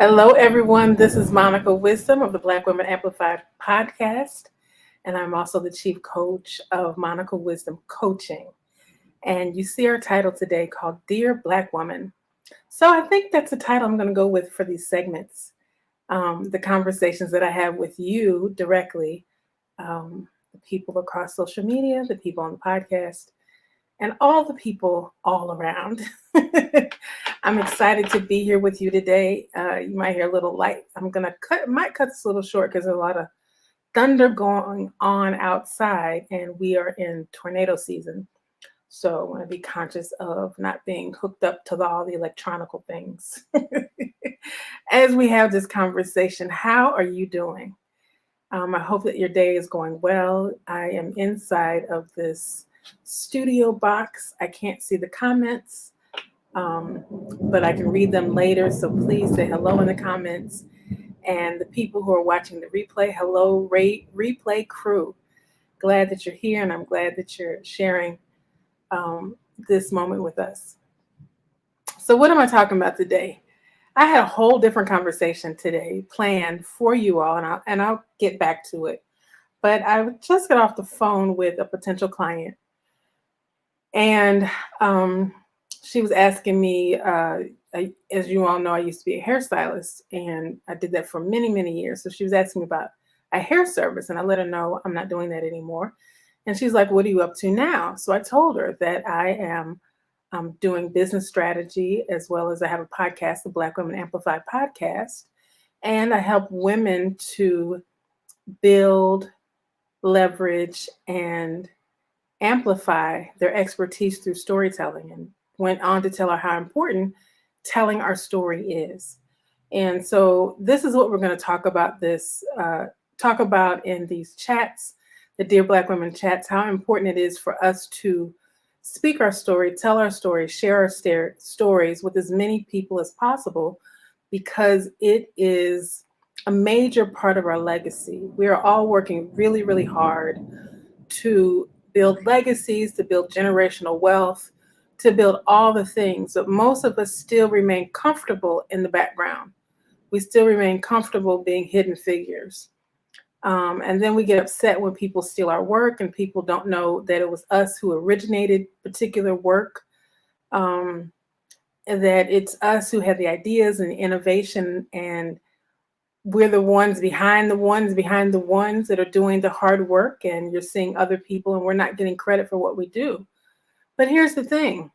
Hello, everyone. This is Monica Wisdom of the Black Women Amplified podcast, and I'm also the chief coach of Monica Wisdom Coaching. And you see our title today called Dear Black Woman. So I think that's the title I'm going to go with for these segments. The conversations that I have with you directly, the people across social media, the people on the podcast, and all the people all around. I'm excited to be here with you today. You might hear a little light. I'm gonna might cut this a little short because there's a lot of thunder going on outside, and we are in tornado season. So I want to be conscious of not being hooked up to all the electronical things. As we have this conversation, how are you doing? I hope that your day is going well. I am inside of this studio box. I can't see the comments, but I can read them later. So please say hello in the comments. And the people who are watching the replay, hello, replay crew. Glad that you're here, and I'm glad that you're sharing this moment with us. So, what am I talking about today? I had a whole different conversation today planned for you all, and I'll get back to it. But I just got off the phone with a potential client, and she was asking me, as you all know, I used to be a hairstylist, and I did that for many, many years. So she was asking me about a hair service, and I let her know I'm not doing that anymore. And she's like, "What are you up to now?" So I told her that I am doing business strategy, as well as I have a podcast, the Black Women Amplified podcast, and I help women to build, leverage, and amplify their expertise through storytelling, and went on to tell her how important telling our story is. And so this is what we're going to talk about in these chats, the Dear Black Women chats, how important it is for us to speak our story, tell our story, share our stories with as many people as possible, because it is a major part of our legacy. We are all working really, really hard to build legacies, to build generational wealth, to build all the things. But most of us still remain comfortable in the background. We still remain comfortable being hidden figures. And then we get upset when people steal our work and people don't know that it was us who originated particular work, and that it's us who had the ideas and the innovation, and we're the ones behind the ones that are doing the hard work, and you're seeing other people and we're not getting credit for what we do. But here's the thing,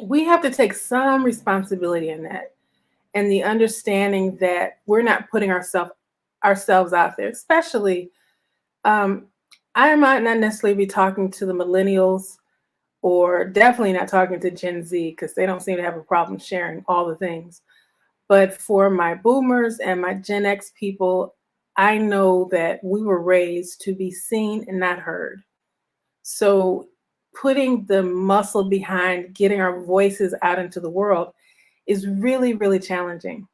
we have to take some responsibility in that, and the understanding that we're not putting ourselves out there, especially um, I might not necessarily be talking to the millennials, or definitely not talking to Gen Z, because they don't seem to have a problem sharing all the things. But for my boomers and my Gen X people, I know that we were raised to be seen and not heard. So putting the muscle behind getting our voices out into the world is really, really challenging.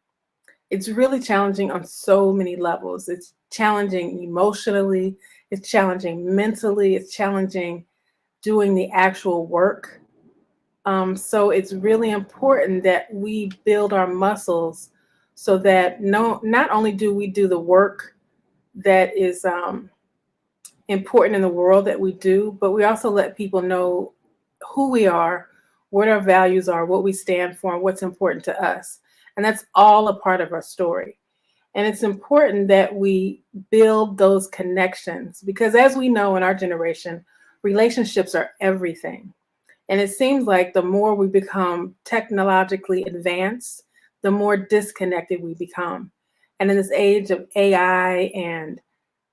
It's really challenging on so many levels. It's challenging emotionally, it's challenging mentally, it's challenging doing the actual work. So it's really important that we build our muscles so that not only do we do the work that is important in the world that we do, but we also let people know who we are, what our values are, what we stand for, and what's important to us. And that's all a part of our story. And it's important that we build those connections, because as we know in our generation, relationships are everything. And it seems like the more we become technologically advanced, the more disconnected we become. And in this age of AI and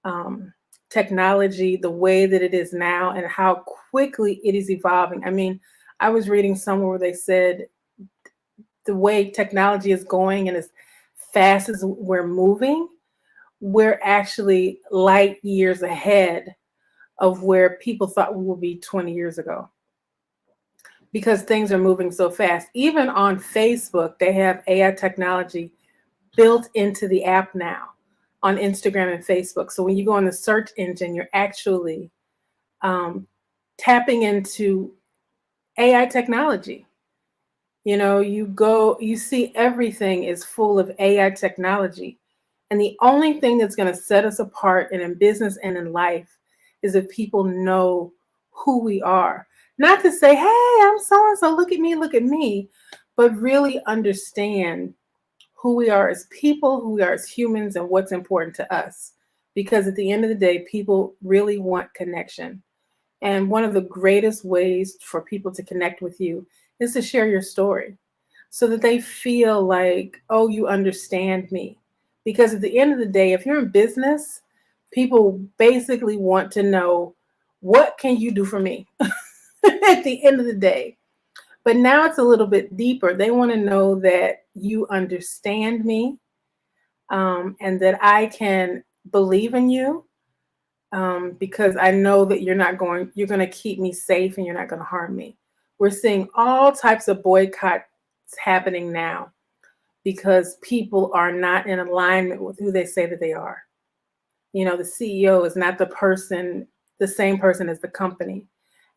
um, technology, the way that it is now and how quickly it is evolving. I mean, I was reading somewhere where they said the way technology is going and as fast as we're moving, we're actually light years ahead of where people thought we would be 20 years ago, because things are moving so fast. Even on Facebook, they have AI technology built into the app now, on Instagram and Facebook. So when you go on the search engine, you're actually um, tapping into AI technology. You see everything is full of AI technology. And the only thing that's going to set us apart and in business and in life is if people know who we are. Not to say, hey, I'm so and so, look at me, but really understand who we are as people, who we are as humans, and what's important to us. Because at the end of the day, people really want connection. And one of the greatest ways for people to connect with you is to share your story so that they feel like, oh, you understand me. Because at the end of the day, if you're in business, people basically want to know, what can you do for me at the end of the day? But now it's a little bit deeper. They want to know that you understand me, and that I can believe in you, because I know that you're going to keep me safe and you're not going to harm me. We're seeing all types of boycotts happening now because people are not in alignment with who they say that they are. The CEO is not the same person as the company.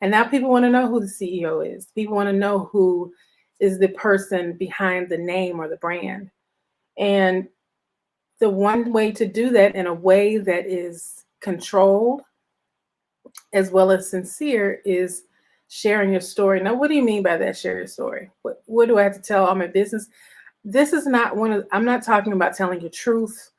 And now people want to know who the CEO is. People want to know who is the person behind the name or the brand. And the one way to do that in a way that is controlled as well as sincere is sharing your story. Now, what do you mean by that? Share your story. What do I have to tell all my business? This is not I'm not talking about telling your truth.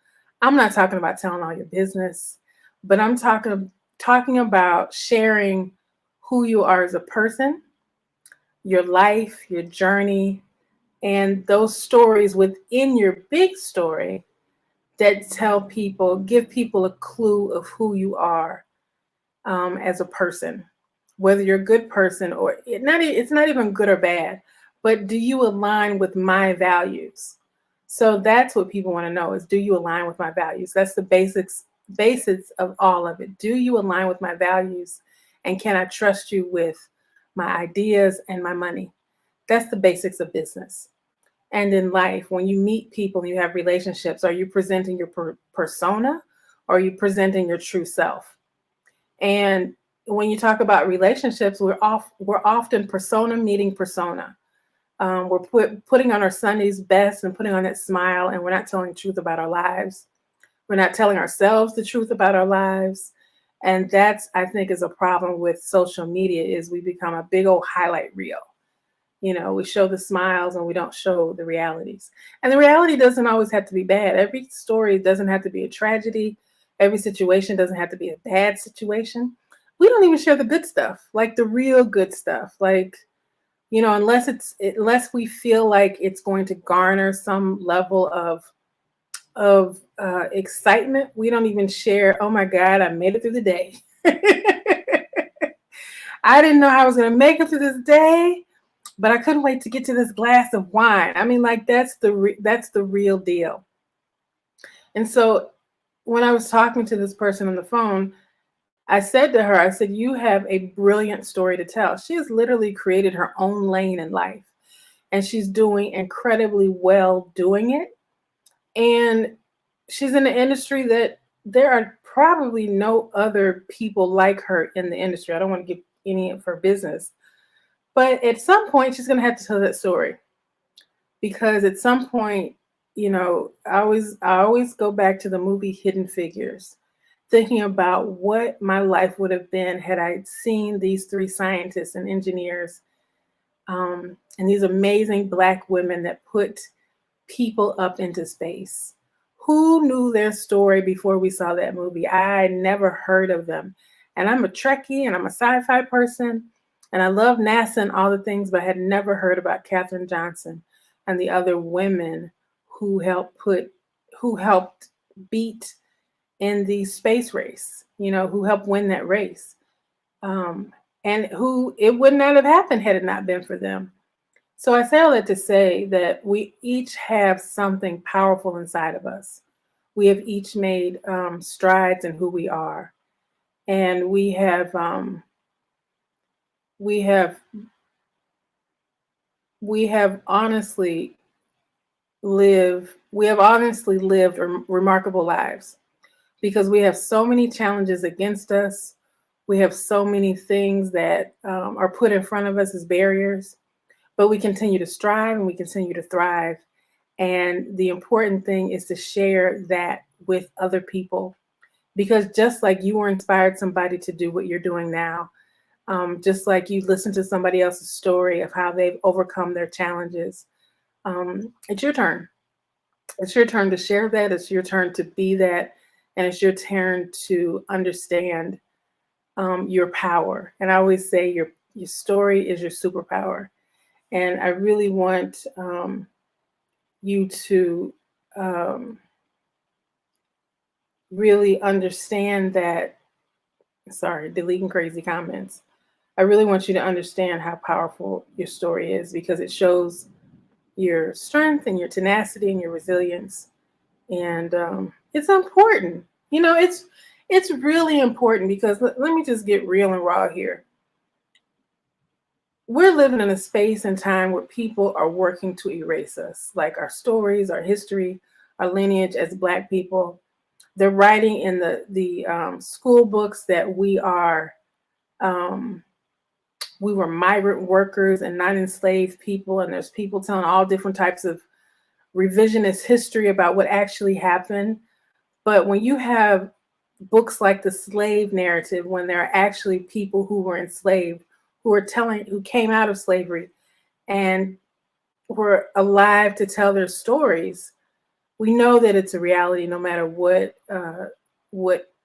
I'm not talking about telling all your business, but I'm talking about sharing who you are as a person, your life, your journey, and those stories within your big story that give people a clue of who you are, as a person, whether you're a good person or it's not even good or bad, but do you align with my values? So that's what people want to know is, do you align with my values? That's the basics of all of it. Do you align with my values? And can I trust you with my ideas and my money? That's the basics of business. And in life, when you meet people and you have relationships, are you presenting your persona, or are you presenting your true self? And when you talk about relationships, we're often persona meeting persona. We're putting on our Sunday's best and putting on that smile, and we're not telling the truth about our lives. We're not telling ourselves the truth about our lives. And that's, I think, is a problem with social media, is we become a big old highlight reel. We show the smiles and we don't show the realities. And the reality doesn't always have to be bad. Every story doesn't have to be a tragedy. Every situation doesn't have to be a bad situation. We don't even share the good stuff, like the real good stuff. Like, unless we feel like it's going to garner some level of excitement, we don't even share, oh my God, I made it through the day. I didn't know how I was going to make it through this day, but I couldn't wait to get to this glass of wine. I mean, like, that's the real deal. And so when I was talking to this person on the phone, I said to her, I said, you have a brilliant story to tell. She has literally created her own lane in life, and she's doing incredibly well doing it. And she's in an industry that there are probably no other people like her in the industry. I don't want to give any of her business, but at some point she's going to have to tell that story, because at some point, I always go back to the movie Hidden Figures, thinking about what my life would have been had I seen these three scientists and engineers, and these amazing Black women that put people up into space. Who knew their story before we saw that movie? I never heard of them. And I'm a Trekkie and I'm a sci-fi person, and I love NASA and all the things, but I had never heard about Katherine Johnson and the other women who helped beat in the space race, who helped win that race. And who it would not have happened had it not been for them. So I say all that to say that we each have something powerful inside of us. We have each made strides in who we are, and we have honestly lived remarkable lives, because we have so many challenges against us. We have so many things that are put in front of us as barriers. but we continue to strive and we continue to thrive. And the important thing is to share that with other people, because just like you were inspired somebody to do what you're doing now, just like you listen to somebody else's story of how they've overcome their challenges, it's your turn. It's your turn to share that. It's your turn to be that. And it's your turn to understand your power. And I always say your story is your superpower. And I really want you to really understand that. Sorry, deleting crazy comments. I really want you to understand how powerful your story is, because it shows your strength and your tenacity and your resilience. And it's important. It's really important, because let me just get real and raw here. We're living in a space and time where people are working to erase us, like our stories, our history, our lineage as Black people. They're writing in the school books that we were migrant workers and not enslaved people, and there's people telling all different types of revisionist history about what actually happened. But when you have books like the slave narrative, when there are actually people who were enslaved, who came out of slavery and were alive to tell their stories, we know that it's a reality, no matter what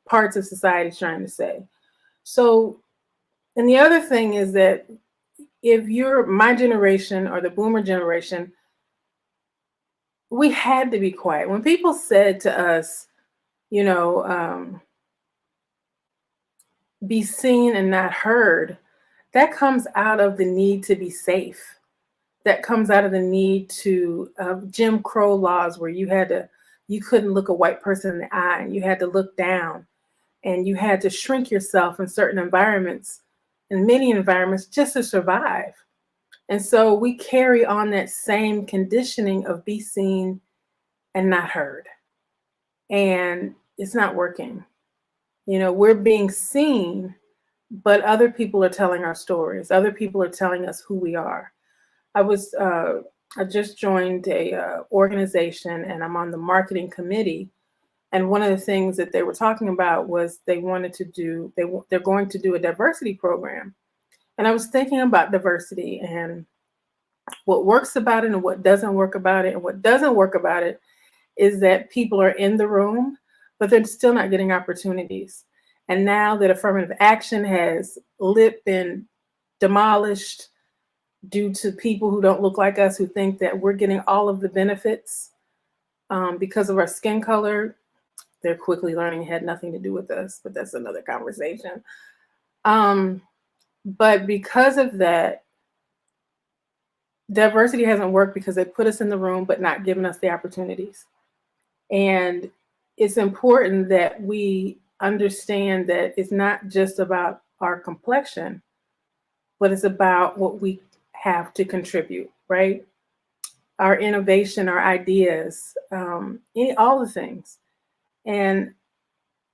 parts of society is trying to say. So, and the other thing is that if you're my generation or the boomer generation, we had to be quiet. When people said to us, you know, be seen and not heard, that comes out of the need to be safe. That comes out of the need to Jim Crow laws, where you couldn't look a white person in the eye, and you had to look down, and you had to shrink yourself in certain environments, in many environments, just to survive. And so we carry on that same conditioning of be seen and not heard. And it's not working. We're being seen, but other people are telling our stories. Other people are telling us who we are. I just joined a organization, and I'm on the marketing committee. And one of the things that they were talking about was they're going to do a diversity program. And I was thinking about diversity and what works about it and what doesn't work about it. And what doesn't work about it is that people are in the room, but they're still not getting opportunities. And now that affirmative action has been demolished due to people who don't look like us, who think that we're getting all of the benefits because of our skin color, they're quickly learning it had nothing to do with us, but that's another conversation. But because of that, diversity hasn't worked, because they put us in the room but not given us the opportunities. And it's important that we understand that it's not just about our complexion, but it's about what we have to contribute, right? Our innovation, our ideas, all the things. And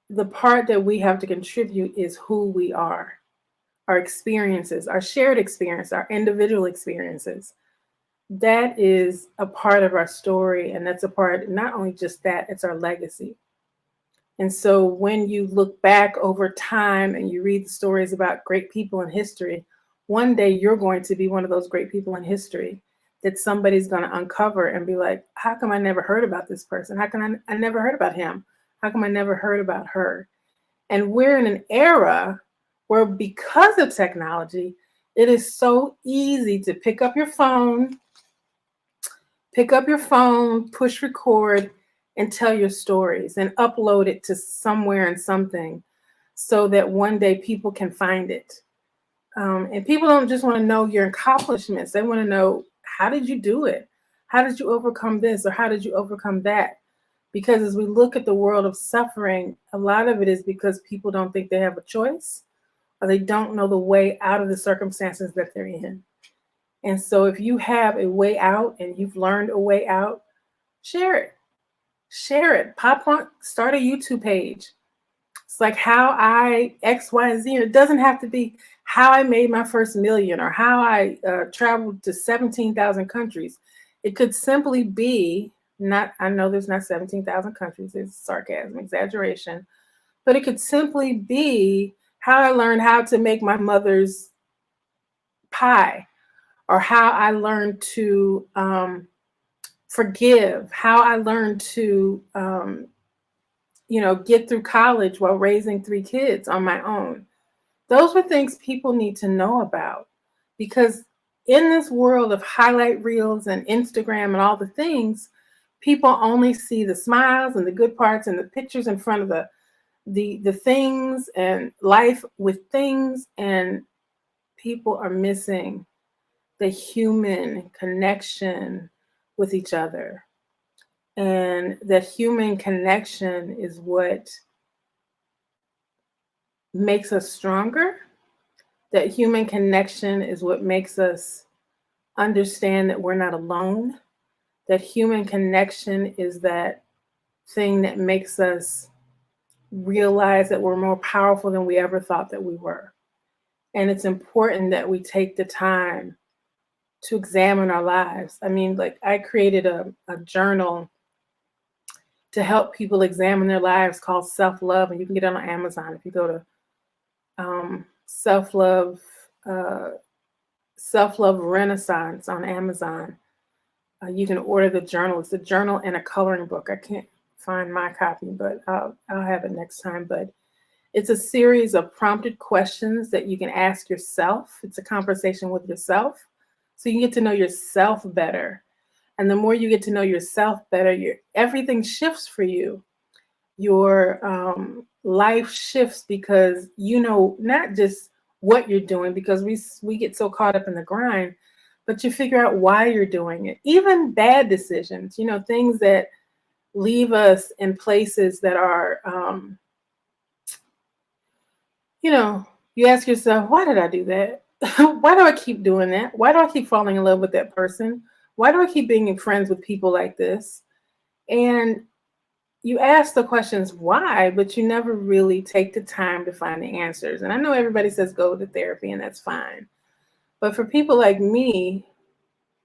the part that we have to contribute is who we are, our experiences, our shared experience, our individual experiences. That is a part of our story. And that's a part, not only just that, it's our legacy. And so when you look back over time and you read the stories about great people in history, one day you're going to be one of those great people in history that somebody's going to uncover and be like, how come I never heard about this person? How come I never heard about him? How come I never heard about her? And we're in an era where, because of technology, it is so easy to pick up your phone, push record, and tell your stories and upload it to somewhere and something, so that one day people can find it. And people don't just want to know your accomplishments. They want to know, how did you do it? How did you overcome this? Or how did you overcome that? Because as we look at the world of suffering, a lot of it is because people don't think they have a choice, or they don't know the way out of the circumstances that they're in. And so if you have a way out and you've learned a way out, share it. Share it. Start a YouTube page. It's like how I X, Y, and Z. And it doesn't have to be how I made my first million or how I traveled to 17,000 countries. It could simply be not, I know there's not 17,000 countries, it's sarcasm, exaggeration, but it could simply be how I learned how to make my mother's pie, or how I learned to forgive, how I learned to, get through college while raising 3 kids on my own. Those are things people need to know about, because in this world of highlight reels and Instagram and all the things, people only see the smiles and the good parts and the pictures in front of the things and life with things, and people are missing the human connection with each other. And that human connection is what makes us stronger. That human connection is what makes us understand that we're not alone. That human connection is that thing that makes us realize that we're more powerful than we ever thought that we were. And it's important that we take the time to examine our lives. I mean, like, I created a journal to help people examine their lives called Self-Love, and you can get it on Amazon. If you go to Self-Love Renaissance on Amazon, you can order the journal. It's a journal and a coloring book. I can't find my copy, but I'll have it next time. But it's a series of prompted questions that you can ask yourself. It's a conversation with yourself, so you can get to know yourself better. And the more you get to know yourself better, everything shifts for you. Your life shifts, because you know not just what you're doing, because we get so caught up in the grind, but you figure out why you're doing it. Even bad decisions, things that leave us in places that are, you ask yourself, why did I do that? Why do I keep doing that? Why do I keep falling in love with that person? Why do I keep being friends with people like this? And you ask the questions why, but you never really take the time to find the answers. And I know everybody says go to therapy, and that's fine. But for people like me,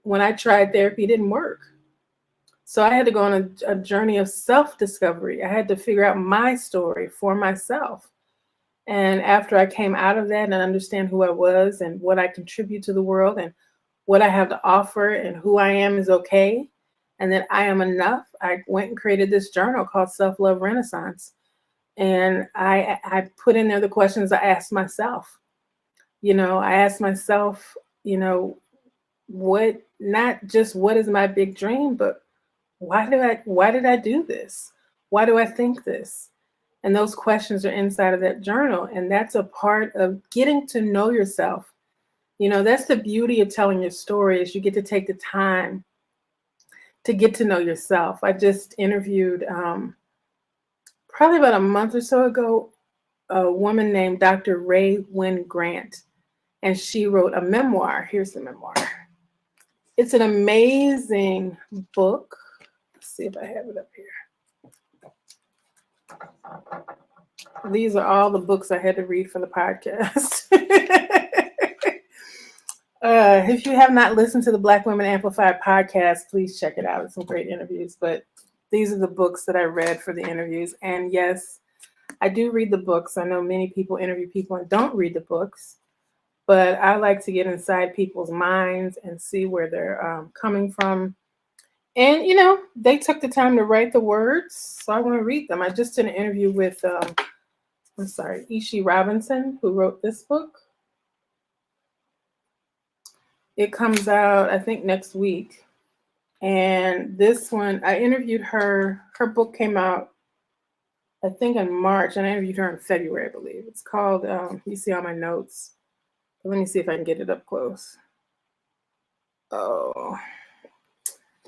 when I tried therapy, it didn't work. So I had to go on a journey of self-discovery. I had to figure out my story for myself. And after I came out of that and understand who I was and what I contribute to the world and what I have to offer and who I am is okay, and that I am enough, I went and created this journal called Self-Love Renaissance. And I put in there the questions I asked myself. I asked myself, what, not just what is my big dream, but why did I do this? Why do I think this? And those questions are inside of that journal. And that's a part of getting to know yourself. That's the beauty of telling your story, is you get to take the time to get to know yourself. I just interviewed probably about a month or so ago a woman named Dr. Rae Wynn Grant, and she wrote a memoir. Here's the memoir. It's an amazing book. Let's see if I have it up here. These are all the books I had to read for the podcast. If you have not listened to the Black Women Amplified podcast, please check it out. It's some great interviews, but these are the books that I read for the interviews. And yes, I do read the books. I know many people interview people and don't read the books, but I like to get inside people's minds and see where they're coming from. And, they took the time to write the words, so I want to read them. I just did an interview with, Ishi Robinson, who wrote this book. It comes out, I think, next week. And this one, I interviewed her. Her book came out, I think, in March, and I interviewed her in February, I believe. It's called, you see all my notes. Let me see if I can get it up close. Oh,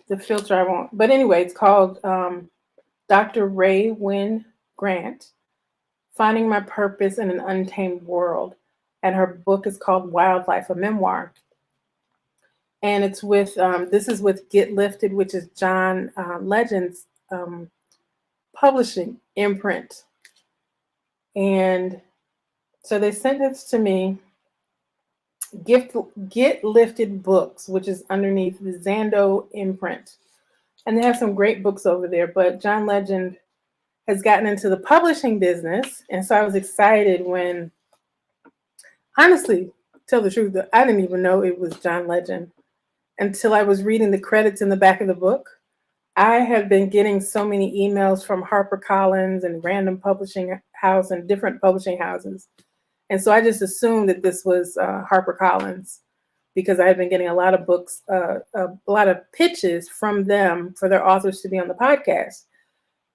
the filter I won't. But anyway, it's called Dr. Rae Wynn Grant, Finding My Purpose in an Untamed World. And her book is called Wildlife, a memoir. And it's with, this is with Get Lifted, which is John Legend's publishing imprint. And so they sent this to me, Gift Get Lifted Books, which is underneath the Zando imprint. And they have some great books over there. But John Legend has gotten into the publishing business. And so I was excited when, honestly, tell the truth, I didn't even know it was John Legend until I was reading the credits in the back of the book. I have been getting so many emails from HarperCollins and Random Publishing House and different publishing houses. And so I just assumed that this was HarperCollins because I had been getting a lot of books, a lot of pitches from them for their authors to be on the podcast.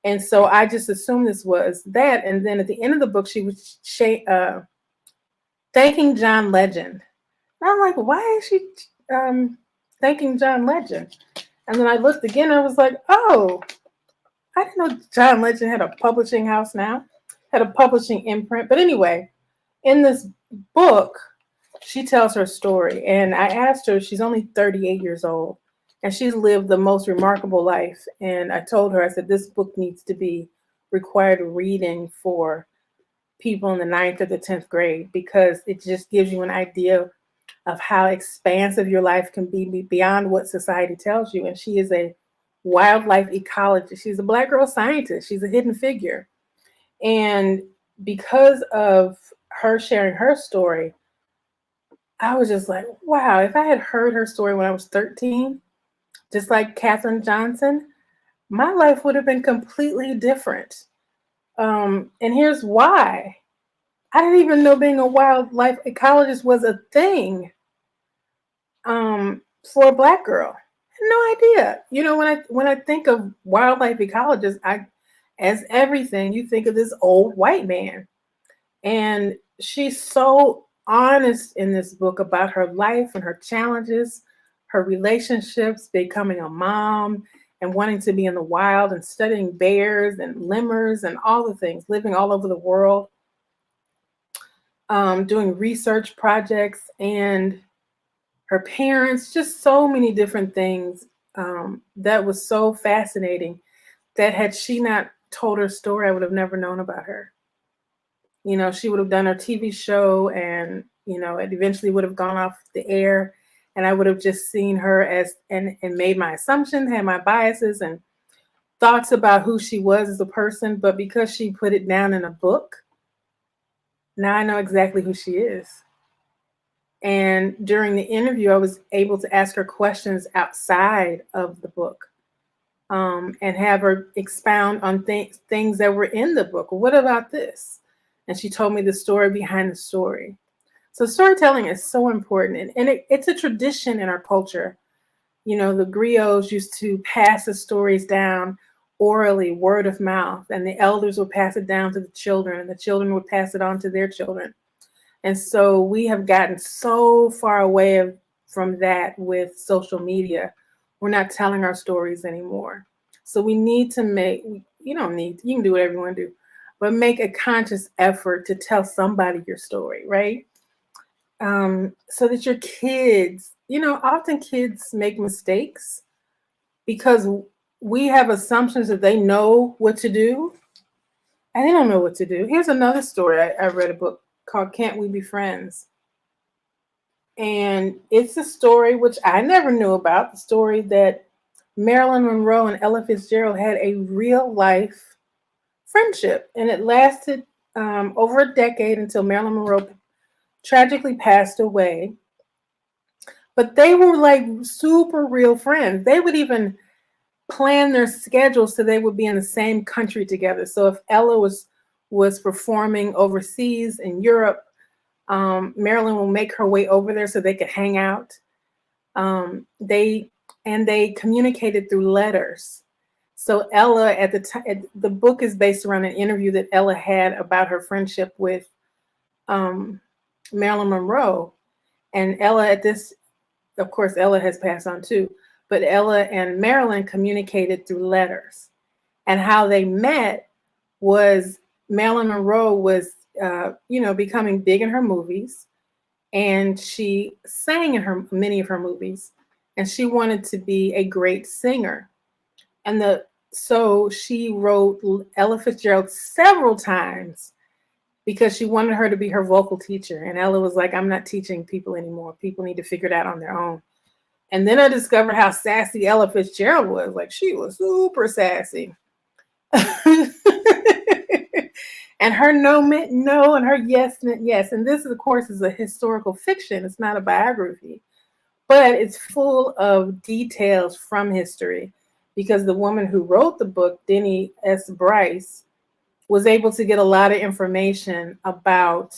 And so I just assumed this was that. And then at the end of the book, she was thanking John Legend. And I'm like, why is she thanking John Legend? And then I looked again, and I was like, oh, I didn't know John Legend had a publishing house now, had a publishing imprint. But anyway, in this book, she tells her story. And I asked her, she's only 38 years old, and she's lived the most remarkable life. And I told her, I said, this book needs to be required reading for people in the 9th or the 10th grade, because it just gives you an idea of how expansive your life can be beyond what society tells you. And she is a wildlife ecologist. She's a Black girl scientist. She's a hidden figure. And because of her sharing her story, I was just like, wow, if I had heard her story when I was 13, just like Katherine Johnson, my life would have been completely different. And here's why. I didn't even know being a wildlife ecologist was a thing for a Black girl. I had no idea. You know, when I think of wildlife ecologist, as everything, you think of this old white man. And she's so honest in this book about her life and her challenges, her relationships, becoming a mom and wanting to be in the wild and studying bears and lemurs and all the things, living all over the world, doing research projects, and her parents, just so many different things that was so fascinating that had she not told her story, I would have never known about her. You know, she would have done her TV show, and, you know, it eventually would have gone off the air, and I would have just seen her as, and made my assumptions, had my biases and thoughts about who she was as a person. But because she put it down in a book, now I know exactly who she is. And during the interview, I was able to ask her questions outside of the book, and have her expound on things that were in the book. Well, what about this? And she told me the story behind the story. So storytelling is so important. And it's a tradition in our culture. You know, the griots used to pass the stories down orally, word of mouth, and the elders would pass it down to the children, and the children would pass it on to their children. And so we have gotten so far away from that with social media. We're not telling our stories anymore. So we need to you don't need, you can do whatever you want to do, but make a conscious effort to tell somebody your story, right? So that your kids, you know, often kids make mistakes because we have assumptions that they know what to do, and they don't know what to do. Here's another story. I read a book called Can't We Be Friends? And it's a story which I never knew about, the story that Marilyn Monroe and Ella Fitzgerald had a real life friendship. And it lasted over a decade until Marilyn Monroe tragically passed away. But they were like super real friends. They would even plan their schedules so they would be in the same country together. So if Ella was performing overseas in Europe, Marilyn will make her way over there so they could hang out. They communicated through letters. So Ella, at the time, the book is based around an interview that Ella had about her friendship with Marilyn Monroe. And Ella, of course, Ella has passed on too, but Ella and Marilyn communicated through letters. And how they met was Marilyn Monroe was, becoming big in her movies, and she sang in many of her movies, and she wanted to be a great singer. So she wrote Ella Fitzgerald several times because she wanted her to be her vocal teacher. And Ella was like, I'm not teaching people anymore. People need to figure it out on their own. And then I discovered how sassy Ella Fitzgerald was. Like, she was super sassy. And her no meant no, and her yes meant yes. And this, of course, is a historical fiction. It's not a biography, but it's full of details from history, because the woman who wrote the book, Denny S. Bryce, was able to get a lot of information about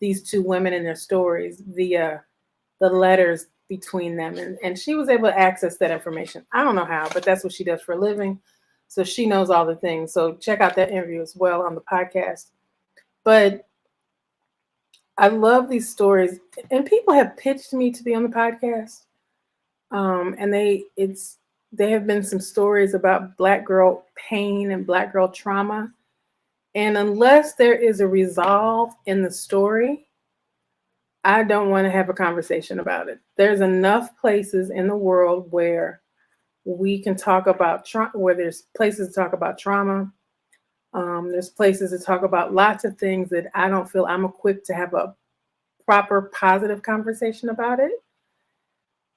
these two women and their stories via the letters between them. And she was able to access that information. I don't know how, but that's what she does for a living. So she knows all the things. So check out that interview as well on the podcast. But I love these stories, and people have pitched me to be on the podcast. And they have been some stories about Black girl pain and Black girl trauma. And unless there is a resolve in the story, I don't want to have a conversation about it. There's enough places in the world where we can talk about trauma, where there's places to talk about trauma. There's places to talk about lots of things that I don't feel I'm equipped to have a proper positive conversation about it.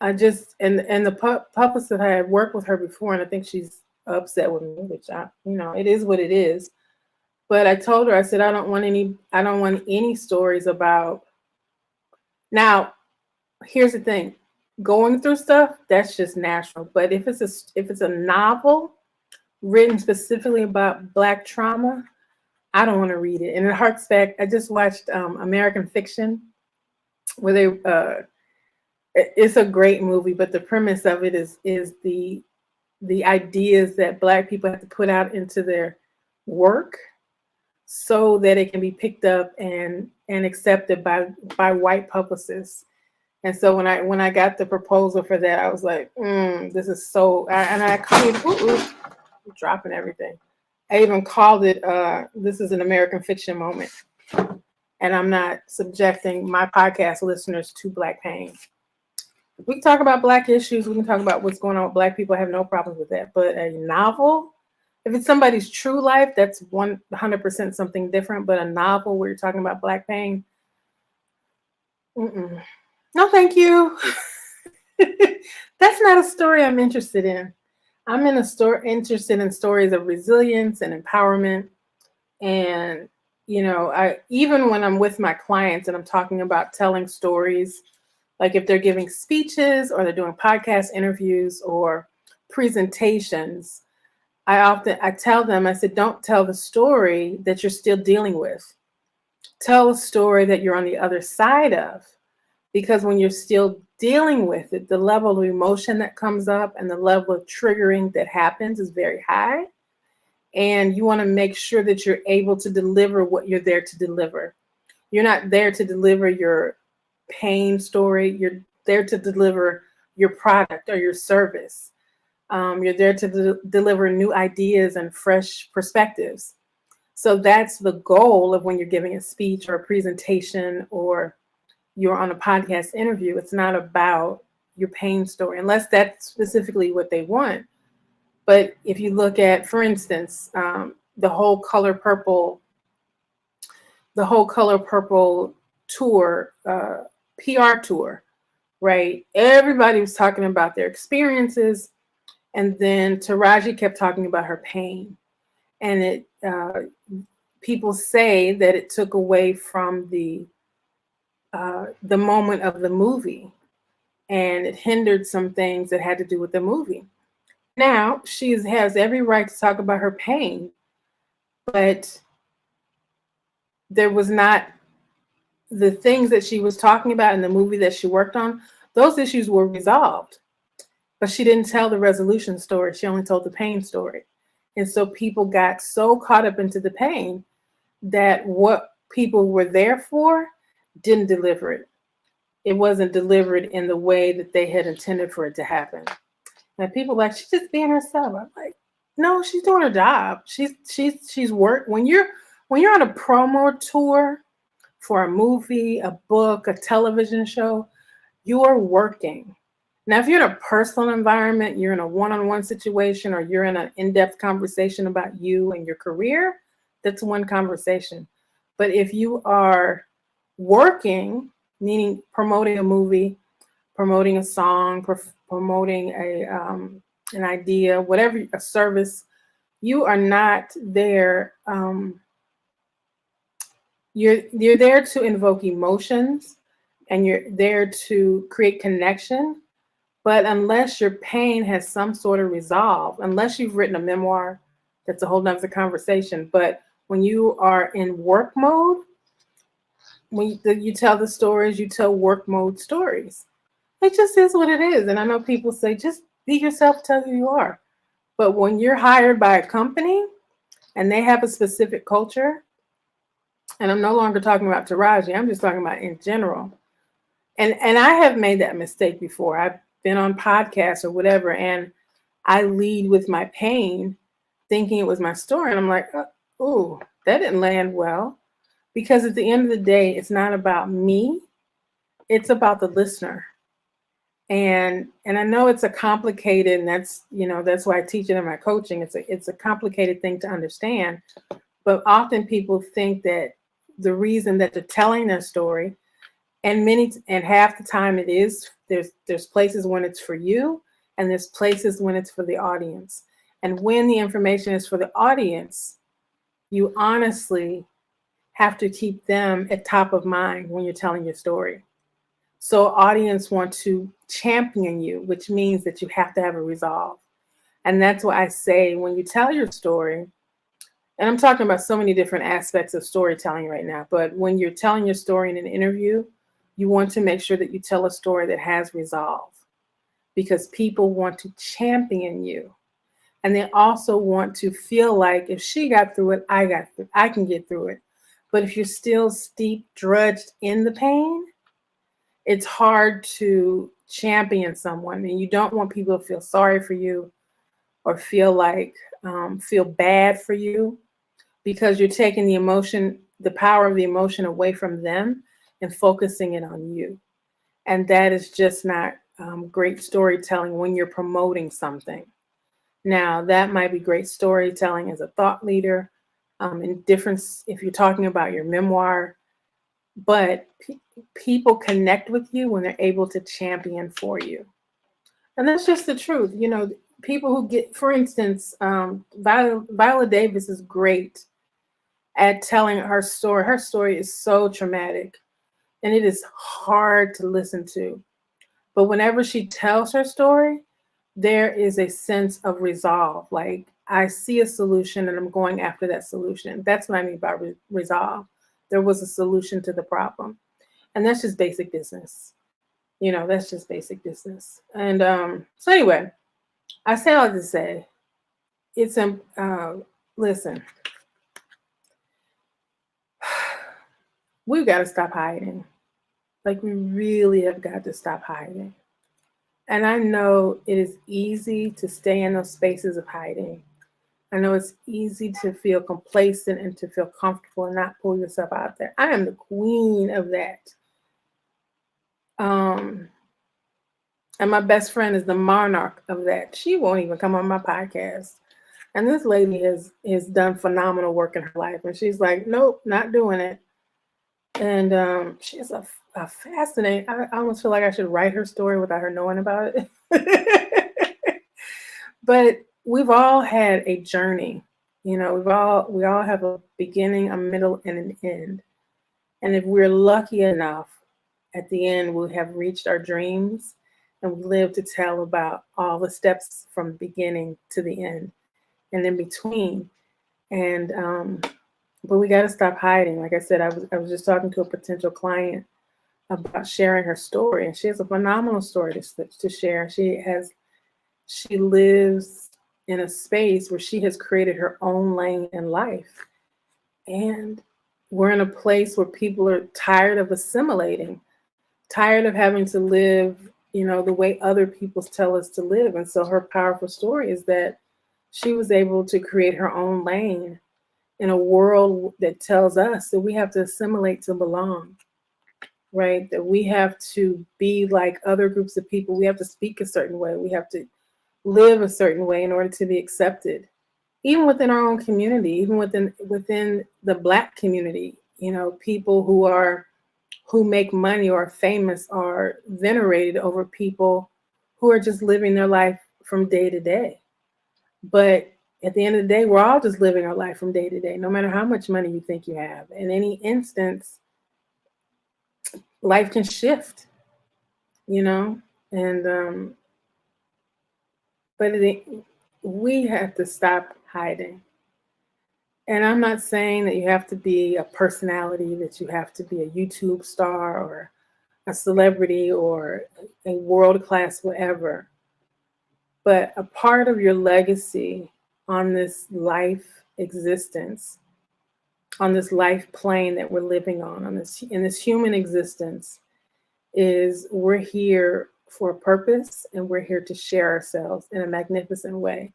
I just, and the publicist that I had worked with her before, and I think she's upset with me, which it is what it is. But I told her, I said, I don't want any stories about. Now, here's the thing. Going through stuff, that's just natural. But if it's a novel written specifically about Black trauma, I don't want to read it. And it harks back. I just watched American Fiction, where they it's a great movie, but the premise of it is the ideas that Black people have to put out into their work so that it can be picked up and accepted by white publicists. And so when I got the proposal for that, I was like, this is so, and I called it, I'm dropping everything. I even called it, this is an American Fiction moment. And I'm not subjecting my podcast listeners to Black pain. We can talk about Black issues. We can talk about what's going on with Black people. I have no problems with that. But a novel, if it's somebody's true life, that's 100% something different. But a novel where you're talking about Black pain, no, thank you. That's not a story I'm interested in. I'm interested in stories of resilience and empowerment. And, even when I'm with my clients and I'm talking about telling stories, like if they're giving speeches or they're doing podcast interviews or presentations, I tell them, I said, don't tell the story that you're still dealing with. Tell a story that you're on the other side of. Because when you're still dealing with it, the level of emotion that comes up and the level of triggering that happens is very high. And you want to make sure that you're able to deliver what you're there to deliver. You're not there to deliver your pain story. You're there to deliver your product or your service. You're there to deliver new ideas and fresh perspectives. So that's the goal of when you're giving a speech or a presentation or you're on a podcast interview. It's not about your pain story, unless that's specifically what they want. But if you look at, for instance, the whole Color Purple tour, PR tour, right? Everybody was talking about their experiences, and then Taraji kept talking about her pain, and people say that it took away from the moment of the movie, and it hindered some things that had to do with the movie. Now she has every right to talk about her pain, but there was not the things that she was talking about in the movie that she worked on. Those issues were resolved, but she didn't tell the resolution story. She only told the pain story. And so people got so caught up into the pain that what people were there for didn't deliver it. It wasn't delivered in the way that they had intended for it to happen. And people are like, she's just being herself. I'm like, no, she's doing her job. She's work. When you're on a promo tour for a movie, a book, a television show, you're working. Now, if you're in a personal environment, you're in a one-on-one situation, or you're in an in-depth conversation about you and your career, that's one conversation. But if you are working, meaning promoting a movie, promoting a song, promoting an idea, whatever, a service, you are not there. You're there to invoke emotions, and you're there to create connection. But unless your pain has some sort of resolve, unless you've written a memoir, that's a whole nother conversation. But when you are in work mode, when you tell the stories, you tell work mode stories. It just is what it is. And I know people say, just be yourself, tell who you are. But when you're hired by a company and they have a specific culture, and I'm no longer talking about Taraji, I'm just talking about in general. And I have made that mistake before. I've been on podcasts or whatever, and I lead with my pain, thinking it was my story. And I'm like, oh, that didn't land well. Because at the end of the day, it's not about me, it's about the listener. And I know it's a complicated, and that's why I teach it in my coaching. It's a complicated thing to understand. But often people think that the reason that they're telling their story, and half the time it is, there's places when it's for you, and there's places when it's for the audience. And when the information is for the audience, you honestly have to keep them at top of mind when you're telling your story. So audience want to champion you, which means that you have to have a resolve. And that's why I say, when you tell your story, and I'm talking about so many different aspects of storytelling right now, but when you're telling your story in an interview, you want to make sure that you tell a story that has resolve, because people want to champion you. And they also want to feel like, if she got through it, I can get through it. But if you're still steep, drudged in the pain, it's hard to champion someone. And you don't want people to feel sorry for you or feel bad for you, because you're taking the power of the emotion away from them and focusing it on you. And that is just not great storytelling when you're promoting something. Now, that might be great storytelling as a thought leader, if you're talking about your memoir, but people connect with you when they're able to champion for you. And that's just the truth. People who get, for instance, Viola Davis is great at telling her story. Her story is so traumatic, and it is hard to listen to. But whenever she tells her story, there is a sense of resolve. Like, I see a solution and I'm going after that solution. That's what I mean by resolve. There was a solution to the problem. And that's just basic business. That's just basic business. And so anyway, I say all to say, listen, we've got to stop hiding. Like, we really have got to stop hiding. And I know it is easy to stay in those spaces of hiding. I know it's easy to feel complacent and to feel comfortable and not pull yourself out there. I am the queen of that. And my best friend is the monarch of that. She won't even come on my podcast. And this lady has done phenomenal work in her life. And she's like, nope, not doing it. And she's a fascinating, I almost feel like I should write her story without her knowing about it. But we've all had a journey. We all have a beginning, a middle, and an end. And if we're lucky enough, at the end, we'll have reached our dreams, and we live to tell about all the steps from the beginning to the end and in between. And but we got to stop hiding. Like I said, I was just talking to a potential client about sharing her story, and she has a phenomenal story to share. She lives in a space where she has created her own lane in life, and we're in a place where people are tired of assimilating, tired of having to live, the way other people tell us to live. And so her powerful story is that she was able to create her own lane in a world that tells us that we have to assimilate to belong, right? That we have to be like other groups of people. We have to speak a certain way. We have to live a certain way in order to be accepted, even within our own community, even within the Black community, People who make money or are famous are venerated over people who are just living their life from day to day. But at the end of the day, we're all just living our life from day to day, no matter how much money you think you have. In any instance, life can shift, you know, and but we have to stop hiding. And I'm not saying that you have to be a personality, that you have to be a YouTube star or a celebrity or a world class whatever. But a part of your legacy on this life existence, on this life plane that we're living on this in this human existence, is we're here for a purpose and we're here to share ourselves in a magnificent way.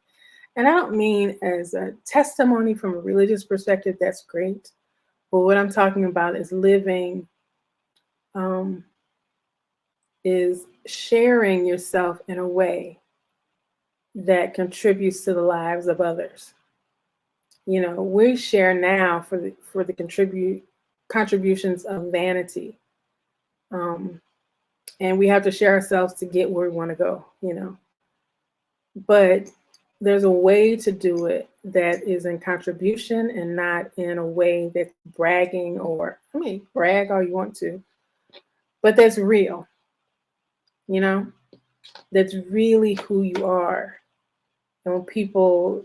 And I don't mean as a testimony from a religious perspective, that's great. But what I'm talking about is living, is sharing yourself in a way that contributes to the lives of others. We share now for the contributions of vanity, and we have to share ourselves to get where we want to go. But there's a way to do it that is in contribution and not in a way that's bragging, or brag all you want to, but that's real. That's really who you are. And when people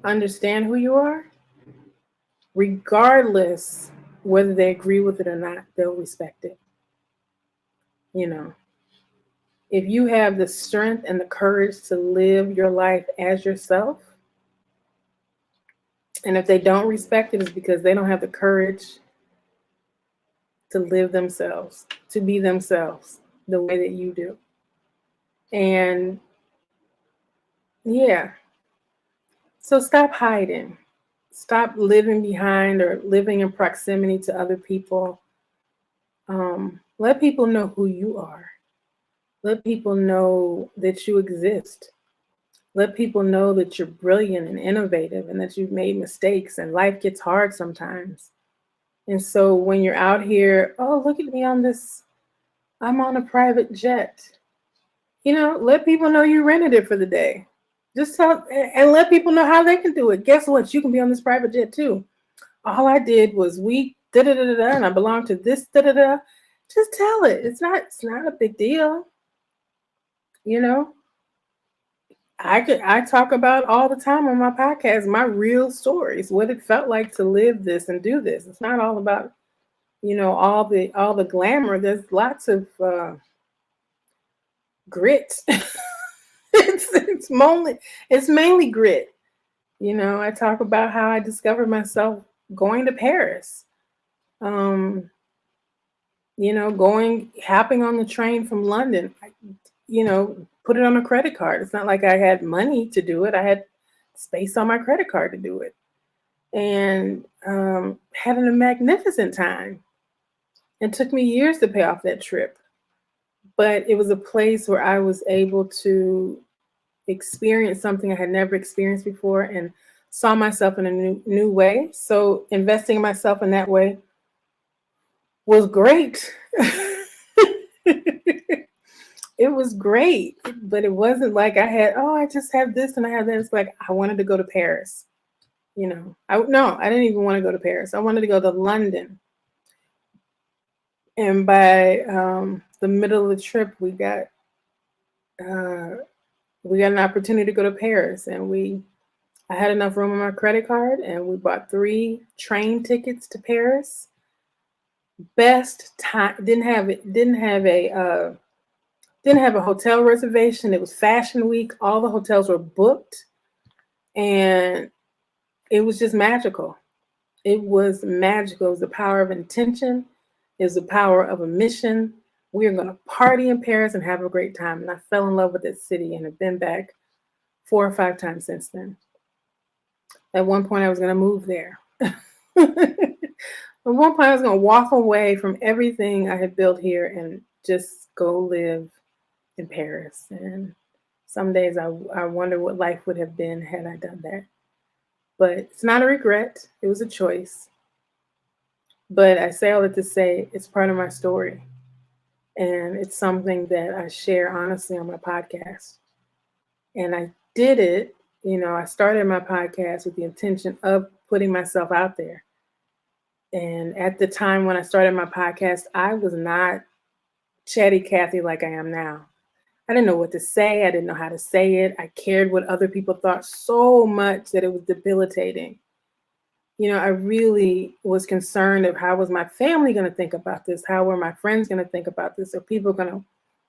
understand who you are, regardless whether they agree with it or not, they'll respect it. If you have the strength and the courage to live your life as yourself, and if they don't respect it, it's because they don't have the courage to live themselves, to be themselves the way that you do. And yeah, so stop hiding. Stop living behind or living in proximity to other people. Let people know who you are. Let people know that you exist. Let people know that you're brilliant and innovative and that you've made mistakes and life gets hard sometimes. And so when you're out here, oh, look at me I'm on a private jet. Let people know you rented it for the day. Just tell and let people know how they can do it. Guess what? You can be on this private jet too. All I did was we da da da da, and I belong to this da da da. Just tell it. It's not a big deal. I talk about all the time on my podcast my real stories, what it felt like to live this and do this. It's not all about all the glamour. There's lots of grit. It's mainly grit. I talk about how I discovered myself going to Paris. Hopping on the train from London. Put it on a credit card. It's not like I had money to do it. I had space on my credit card to do it. And having a magnificent time. It took me years to pay off that trip. But it was a place where I was able to experience something I had never experienced before and saw myself in a new way. So investing in myself in that way was great. It was great, but it wasn't like I just have this and I have that. It's like I wanted to go to Paris. I didn't even want to go to Paris. I wanted to go to London. And by the middle of the trip, we got an opportunity to go to Paris, and I had enough room on my credit card, and we bought 3 train tickets to Paris. Best time. Didn't have a hotel reservation. It was Fashion Week. All the hotels were booked, and it was just magical. It was magical. It was the power of intention. It was the power of a mission. We are going to party in Paris and have a great time. And I fell in love with that city and have been back 4 or 5 times since then. At one point, I was going to move there. At one point, I was going to walk away from everything I had built here and just go live in Paris. And some days I wonder what life would have been had I done that. But it's not a regret. It was a choice. But I say all that to say it's part of my story. And it's something that I share honestly on my podcast. And I did it, I started my podcast with the intention of putting myself out there. And at the time when I started my podcast, I was not chatty Cathy like I am now. I didn't know what to say. I didn't know how to say it. I cared what other people thought so much that it was debilitating. I really was concerned of how was my family going to think about this? How were my friends going to think about this? Are people going to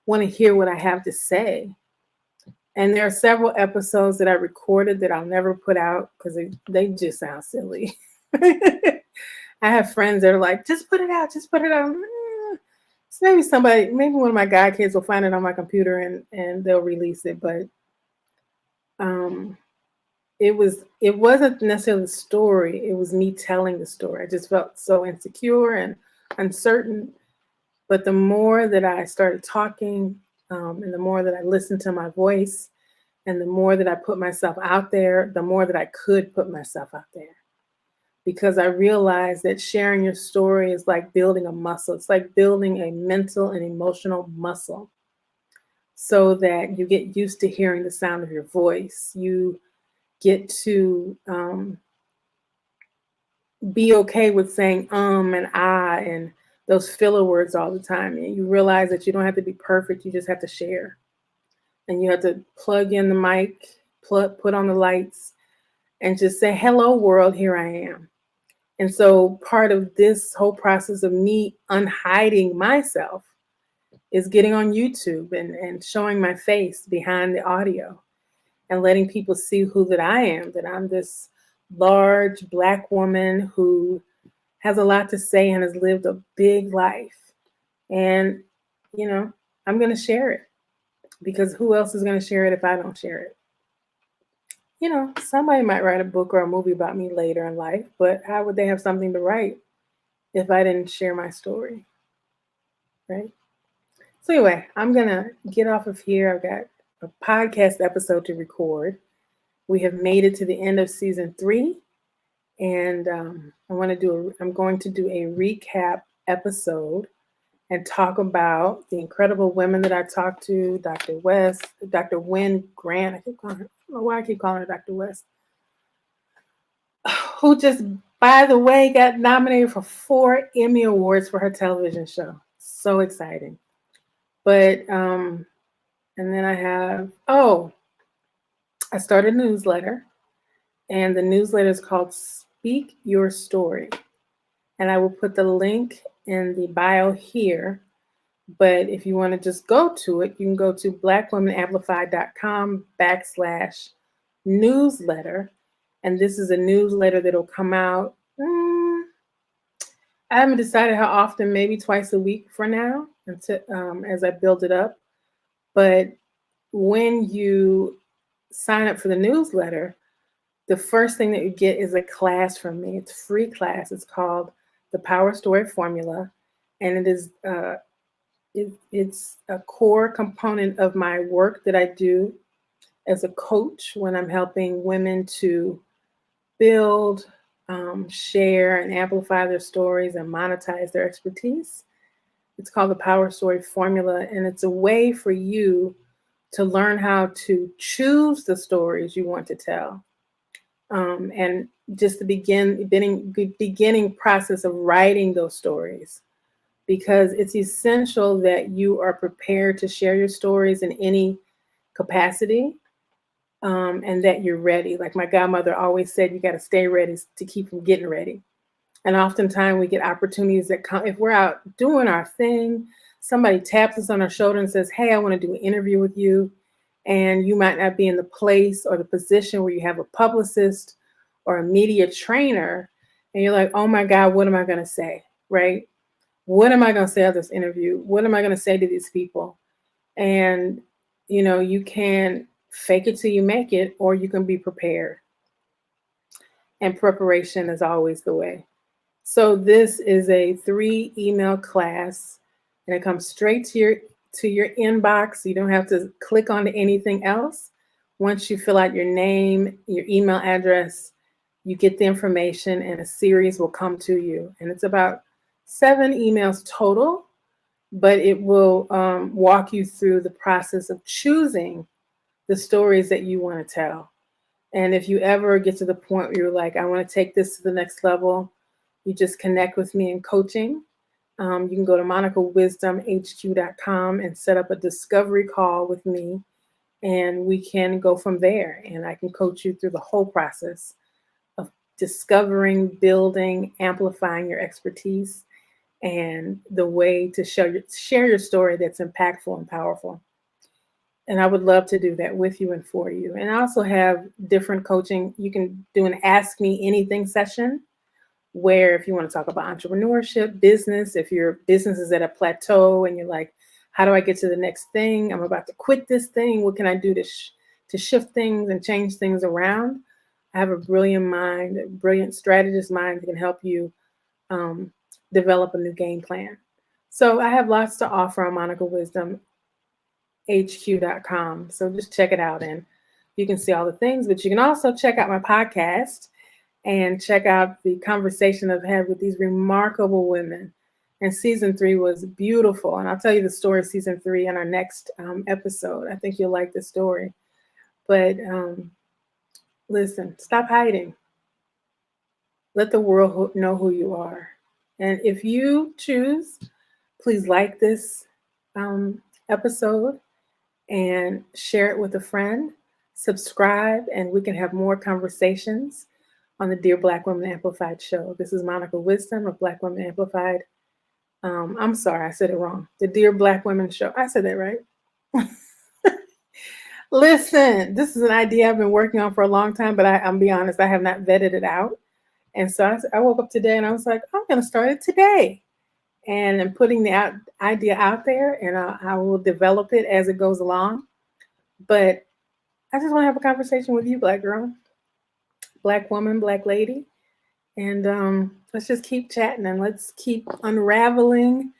want to hear what I have to say? And there are several episodes that I recorded that I'll never put out because they just sound silly. I have friends that are like, just put it out, just put it out. So maybe one of my guy kids will find it on my computer and they'll release it. But it wasn't necessarily the story. It was me telling the story. I just felt so insecure and uncertain. But the more that I started talking, and the more that I listened to my voice, and the more that I put myself out there, the more that I could put myself out there. Because I realized that sharing your story is like building a muscle. It's like building a mental and emotional muscle so that you get used to hearing the sound of your voice. You get to be okay with saying and ah and those filler words all the time. And you realize that you don't have to be perfect. You just have to share. And you have to plug in the mic, put on the lights, and just say, hello, world, here I am. And so part of this whole process of me unhiding myself is getting on YouTube and showing my face behind the audio and letting people see who that I am, that I'm this large Black woman who has a lot to say and has lived a big life. And, I'm going to share it because who else is going to share it if I don't share it? Somebody might write a book or a movie about me later in life, but how would they have something to write if I didn't share my story? Right? So anyway, I'm going to get off of here. I've got a podcast episode to record. We have made it to the end of season 3. And I'm going to do a recap episode and talk about the incredible women that I talked to, Dr. West, Dr. Wynn Grant. I don't know why I keep calling her Dr. West, who just, by the way, got nominated for 4 Emmy Awards for her television show. So exciting. But, and then I started a newsletter, and the newsletter is called Speak Your Story. And I will put the link in the bio here. But if you want to just go to it, you can go to blackwomanamplified.com/newsletter. And this is a newsletter that'll come out. I haven't decided how often, maybe twice a week for now, until, as I build it up. But when you sign up for the newsletter, the first thing that you get is a class from me. It's a free class. It's called The Power Story Formula. And it is it's a core component of my work that I do as a coach when I'm helping women to build, share, and amplify their stories and monetize their expertise. It's called the Power Story Formula, and it's a way for you to learn how to choose the stories you want to tell. And just the beginning process of writing those stories, because it's essential that you are prepared to share your stories in any capacity, and that you're ready. Like my godmother always said, you got to stay ready to keep from getting ready. And oftentimes we get opportunities that come, if we're out doing our thing, somebody taps us on our shoulder and says, hey, I want to do an interview with you. And you might not be in the place or the position where you have a publicist or a media trainer. And you're like, oh my God, what am I going to say? Right? What am I going to say at this interview? What am I going to say to these people? And, you can fake it till you make it, or you can be prepared. And preparation is always the way. So this is a 3 email class, and it comes straight to your inbox. You don't have to click on anything else. Once you fill out your name, your email address, You get the information, and a series will come to you. And it's about 7 emails total, but it will walk you through the process of choosing the stories that you want to tell. And if you ever get to the point where you're like, I want to take this to the next level, you just connect with me in coaching. You can go to monicawisdomhq.com and set up a discovery call with me, and we can go from there. And I can coach you through the whole process of discovering, building, amplifying your expertise, and the way to share your story that's impactful and powerful. And I would love to do that with you and for you. And I also have different coaching. You can do an Ask Me Anything session, where if you want to talk about entrepreneurship, business, if your business is at a plateau and you're like, how do I get to the next thing? I'm about to quit this thing. What can I do to shift things and change things around? I have a brilliant mind, a brilliant strategist mind that can help you develop a new game plan. So I have lots to offer on monicawisdomhq.com. So just check it out, and you can see all the things, but you can also check out my podcast and check out the conversation I've had with these remarkable women. And season 3 was beautiful. And I'll tell you the story of season 3 in our next episode. I think you'll like the story. But listen, stop hiding. Let the world know who you are. And if you choose, please like this episode and share it with a friend. Subscribe, and we can have more conversations on the Dear Black Women Amplified show. This is Monica Wisdom of Black Women Amplified. I'm sorry, I said it wrong. The Dear Black Women show. I said that right. Listen, this is an idea I've been working on for a long time, but I'm be honest, I have not vetted it out. And so I woke up today and I was like, I'm going to start it today. And I'm putting the idea out there, and I will develop it as it goes along. But I just want to have a conversation with you, Black girl, Black woman, Black lady. And let's just keep chatting, and let's keep unraveling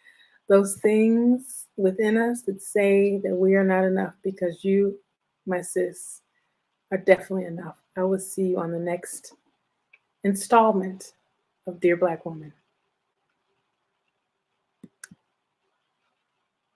those things within us that say that we are not enough, because you, my sis, are definitely enough. I will see you on the next installment of Dear Black Woman.